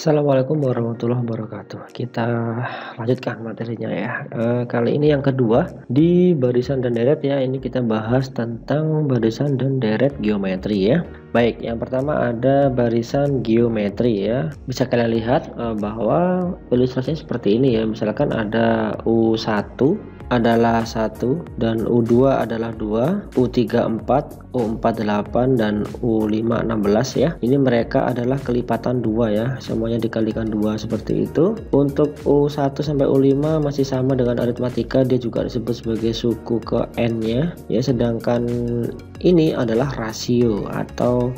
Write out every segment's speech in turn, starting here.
Assalamualaikum warahmatullahi wabarakatuh. Kita lanjutkan materinya ya. Kali ini yang kedua di barisan dan deret ya. Ini kita bahas tentang barisan dan deret geometri ya. Baik, yang pertama ada barisan geometri ya. Bisa kalian lihat bahwa ilustrasinya seperti ini ya. Misalkan ada U1 adalah 1 dan U2 adalah 2, U3 4, U4 8 dan U5 16 ya. Ini mereka adalah kelipatan 2 ya. Semuanya dikalikan 2 seperti itu. Untuk U1 sampai U5 masih sama dengan aritmatika, dia juga disebut sebagai suku ke n-nya ya. Sedangkan ini adalah rasio atau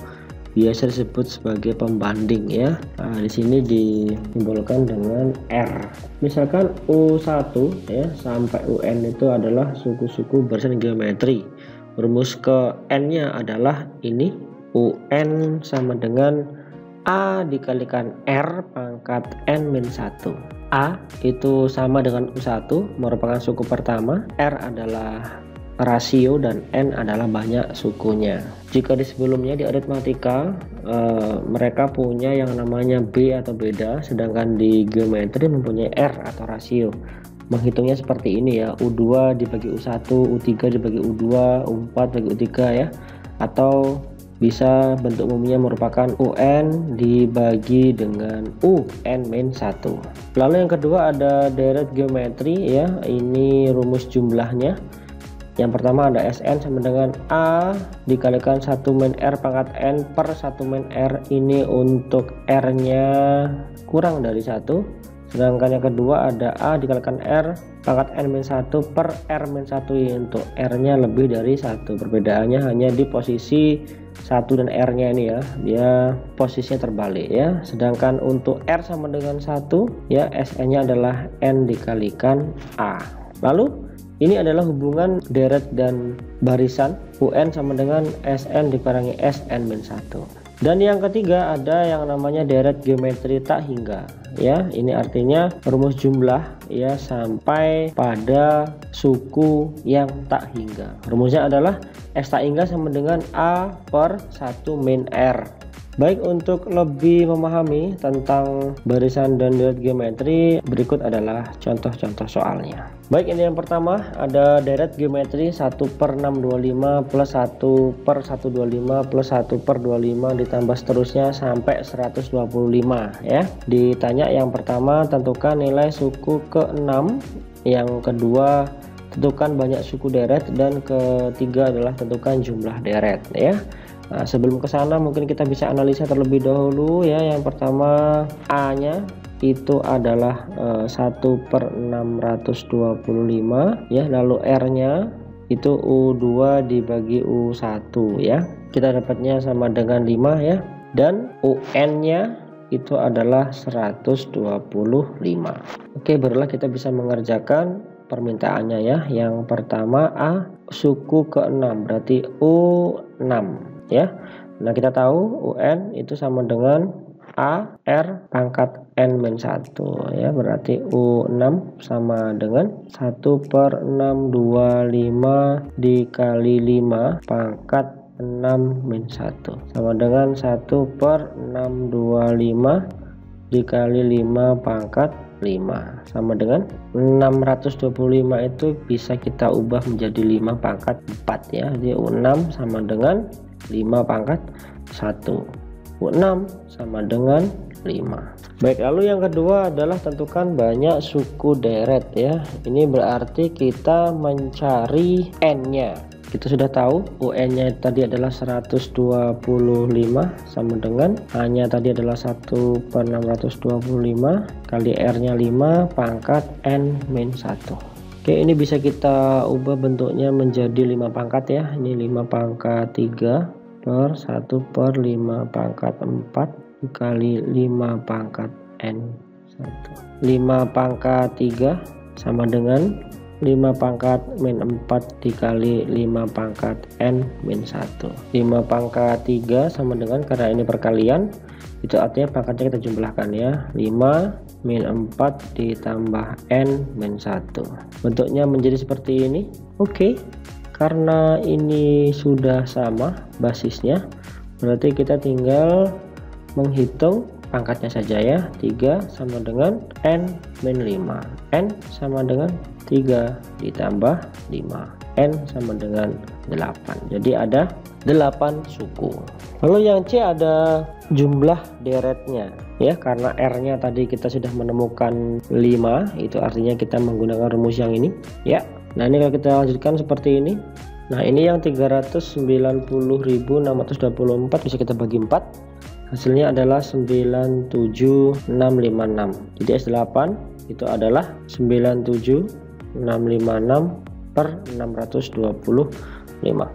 biasa disebut sebagai pembanding ya. Nah, di sini disimbolkan dengan R. Misalkan U1 ya sampai UN itu adalah suku-suku barisan geometri. Rumus ke N-nya adalah ini, UN sama dengan A dikalikan R pangkat N-1. A itu sama dengan U1 merupakan suku pertama, R adalah rasio dan N adalah banyak sukunya. Jika di sebelumnya di aritmatika mereka punya yang namanya B atau beda, sedangkan di geometri mempunyai R atau rasio. Menghitungnya seperti ini ya, U2 dibagi U1, U3 dibagi U2, U4 bagi U3 ya. Atau bisa bentuk umumnya merupakan UN dibagi dengan UN-1. Lalu yang kedua ada deret geometri ya, ini rumus jumlahnya. Yang pertama ada Sn sama dengan A dikalikan 1 min R pangkat N per 1 min R. Ini untuk R nya kurang dari 1. Sedangkan yang kedua ada A dikalikan R pangkat N-1 per R-1. Untuk R nya lebih dari 1. Perbedaannya hanya di posisi 1 dan R nya ini ya, dia posisinya terbalik ya. Sedangkan untuk R sama dengan 1 ya, Sn nya adalah N dikalikan A. Lalu ini adalah hubungan deret dan barisan, UN sama dengan Sn dikurangi Sn-1. Dan yang ketiga ada yang namanya deret geometri tak hingga ya. Ini artinya rumus jumlah ya sampai pada suku yang tak hingga. Rumusnya adalah S tak hingga sama dengan A per 1 min R. Baik, untuk lebih memahami tentang barisan dan deret geometri, berikut adalah contoh-contoh soalnya. Baik, ini yang pertama ada deret geometri 1 per 625 plus 1 per 125 plus 1 per 25 ditambah seterusnya sampai 125 ya. Ditanya yang pertama tentukan nilai suku ke-6, yang kedua tentukan banyak suku deret, dan ketiga adalah tentukan jumlah deret ya. Nah, sebelum ke sana mungkin kita bisa analisa terlebih dahulu ya. Yang pertama A nya itu adalah 1 per 625 ya. Lalu R nya itu U2 dibagi U1 ya. Kita dapatnya sama dengan 5 ya. Dan UN nya itu adalah 125. Oke, barulah kita bisa mengerjakan permintaannya ya. Yang pertama A suku ke-6 berarti U6 ya. Nah, kita tahu UN itu sama dengan A R pangkat N-1 ya, berarti U6 sama dengan 1 per 625 dikali 5 pangkat 6-1 sama dengan 1 per 625 dikali 5 pangkat 5 sama dengan 625. Itu bisa kita ubah menjadi 5 pangkat 4 ya. Jadi U6 sama dengan 5 pangkat 1. U6 sama dengan 5. Baik, lalu yang kedua adalah tentukan banyak suku deret ya. Ini berarti kita mencari N-nya. Kita sudah tahu UN-nya tadi adalah 125 sama dengan A-nya tadi adalah 1 per 625 kali R-nya 5 pangkat N-1. Oke, ini bisa kita ubah bentuknya menjadi 5 pangkat ya. Ini 5 pangkat 3 per 1 per 5 pangkat 4 dikali 5 pangkat N1. 5 pangkat 3 sama dengan 5 pangkat min 4 dikali 5 pangkat N-1. 5 pangkat 3 sama dengan, karena ini perkalian, itu artinya pangkatnya kita jumlahkan ya. 5 min 4 ditambah N-1. Bentuknya menjadi seperti ini. Oke, karena ini sudah sama basisnya, berarti kita tinggal menghitung pangkatnya saja ya. 3 sama dengan N min 5. N sama dengan 3 ditambah 5. N sama dengan 8. Jadi ada 8 suku. Lalu yang C ada jumlah deretnya ya, karena R-nya tadi kita sudah menemukan 5, itu artinya kita menggunakan rumus yang ini ya. Nah, ini kalau kita lanjutkan seperti ini. Nah, ini yang 390.624 bisa kita bagi 4. Hasilnya adalah 97656. Jadi S8 itu adalah 97656 per 625.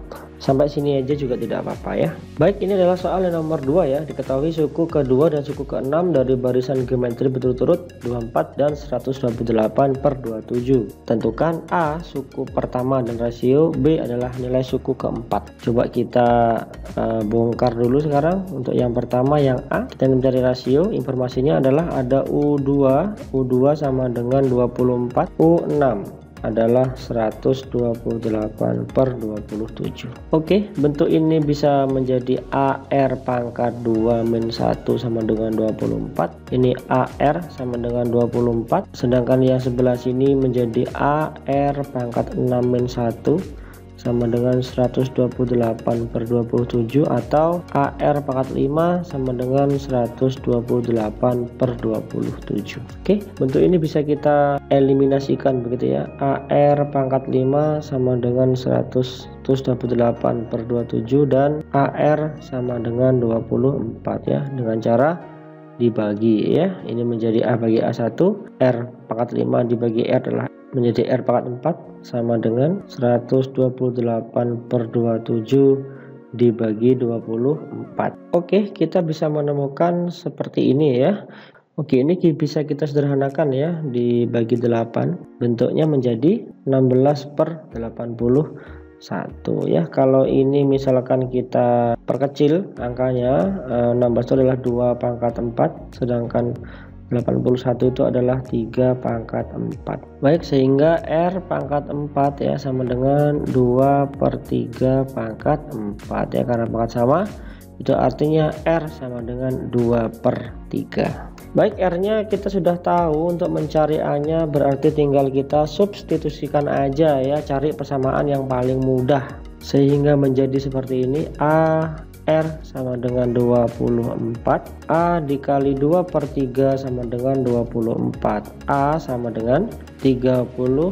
Sampai sini aja juga tidak apa-apa ya. Baik, ini adalah soal yang nomor 2 ya. Diketahui suku kedua dan suku keenam dari barisan geometri berturut-turut 24 dan 128 per 27. Tentukan A suku pertama dan rasio B adalah nilai suku keempat. Coba kita bongkar dulu sekarang. Untuk yang pertama yang A, kita mencari rasio. Informasinya adalah ada U2 sama dengan 24, U6 adalah 128 per 27. Oke, bentuk ini bisa menjadi AR pangkat 2 min 1 sama dengan 24. Ini AR sama dengan 24. Sedangkan yang sebelah sini menjadi AR pangkat 6 min 1 sama dengan 128 per 27, atau AR pangkat 5 sama dengan 128 per 27. Oke, bentuk ini bisa kita eliminasikan begitu ya. AR pangkat 5 sama dengan 128 per 27 dan AR sama dengan 24 ya, dengan cara dibagi ya. Ini menjadi A bagi A1, R pangkat 5 dibagi R adalah menjadi R pangkat 4 sama dengan 128 per 27 dibagi 24. Oke, kita bisa menemukan seperti ini ya. Oke, ini bisa kita sederhanakan ya, dibagi 8 bentuknya menjadi 16 per 81 ya. Kalau ini misalkan kita perkecil angkanya, 16 itu adalah 2 pangkat 4, sedangkan 81 itu adalah 3 pangkat 4. Baik, sehingga R pangkat 4 ya sama dengan 2 per 3 pangkat 4 ya, karena pangkat sama itu artinya R sama dengan 2 per 3. Baik, R nya kita sudah tahu. Untuk mencari A nya berarti tinggal kita substitusikan aja ya, cari persamaan yang paling mudah sehingga menjadi seperti ini. A R sama dengan 24, A dikali 2 per 3 sama dengan 24, A sama dengan 36,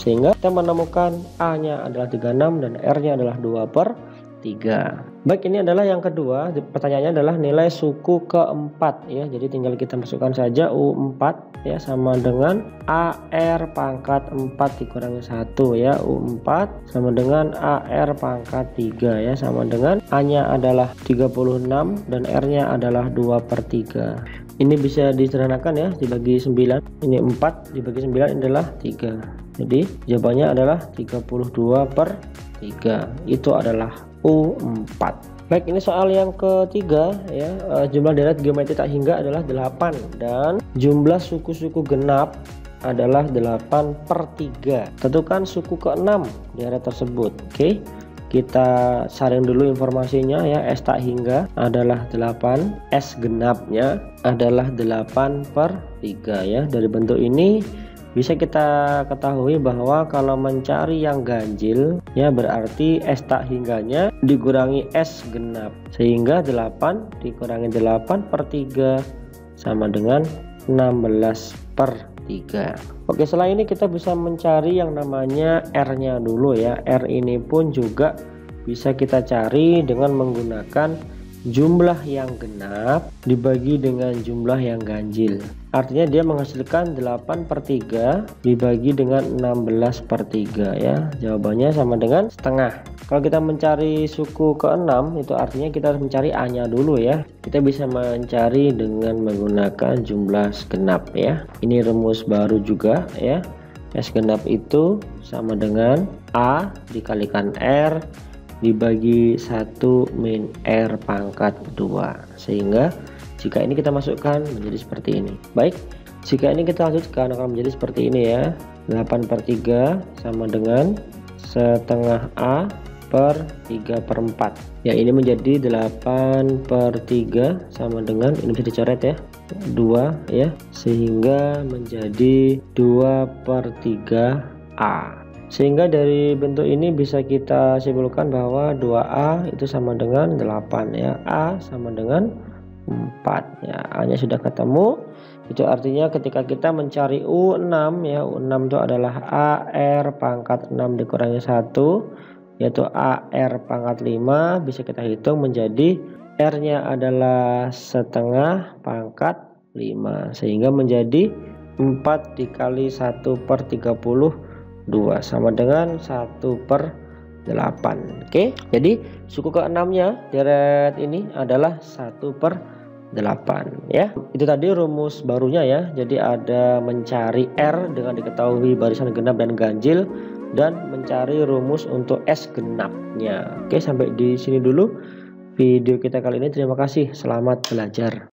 sehingga kita menemukan A nya adalah 36 dan R nya adalah 2 per 3. Baik, ini adalah yang kedua. Pertanyaannya adalah nilai suku keempat ya. Jadi tinggal kita masukkan saja U4 ya sama dengan AR pangkat 4 dikurangi 1 ya. U4 sama dengan AR pangkat 3 ya, sama dengan A nya adalah 36 dan R nya adalah 2 per 3. Ini bisa disederhanakan ya, dibagi 9. Ini 4 dibagi 9 adalah 3. Jadi jawabannya adalah 32 per 3. Itu adalah U4. Baik, ini soal yang ketiga ya. Jumlah deret geometri tak hingga adalah 8 dan jumlah suku-suku genap adalah 8 per 3. Tentukan suku ke-6 deret tersebut. Oke, kita saring dulu informasinya ya. S tak hingga adalah 8, S genapnya adalah 8 per 3 ya. Dari bentuk ini bisa kita ketahui bahwa kalau mencari yang ganjil ya, berarti S tak hingganya dikurangi S genap, sehingga 8 dikurangi 8 per 3 sama dengan 16 per 3. Oke, setelah ini kita bisa mencari yang namanya R nya dulu ya. R ini pun juga bisa kita cari dengan menggunakan jumlah yang genap dibagi dengan jumlah yang ganjil. Artinya dia menghasilkan 8 per 3 dibagi dengan 16 per 3 ya. Jawabannya sama dengan setengah. Kalau kita mencari suku ke-6 itu artinya kita harus mencari A nya dulu ya. Kita bisa mencari dengan menggunakan jumlah segenap ya. Ini rumus baru juga ya. S genap itu sama dengan A dikalikan R dibagi 1 min R pangkat 2, sehingga jika ini kita masukkan menjadi seperti ini. Baik, jika ini kita lanjutkan akan menjadi seperti ini ya. 8 per 3 sama dengan setengah A per 3/4 ya. Ini menjadi 8/3 sama dengan, ini bisa dicoret ya, 2 ya, sehingga menjadi 2/3A. Sehingga dari bentuk ini bisa kita simpulkan bahwa 2A itu sama dengan 8 ya, A sama dengan 4 ya. A nya sudah ketemu. Itu artinya ketika kita mencari U6 ya, U6 itu adalah AR pangkat 6 dikurangi 1, yaitu AR pangkat 5, bisa kita hitung menjadi R nya adalah setengah pangkat 5, sehingga menjadi 4 dikali 1/32 sama dengan 1/8. Oke, jadi suku ke-6 nya deret ini adalah 1/8 ya. Itu tadi rumus barunya ya. Jadi ada mencari R dengan diketahui barisan genap dan ganjil, dan mencari rumus untuk S genapnya. Oke, sampai di sini dulu video kita kali ini. Terima kasih, selamat belajar.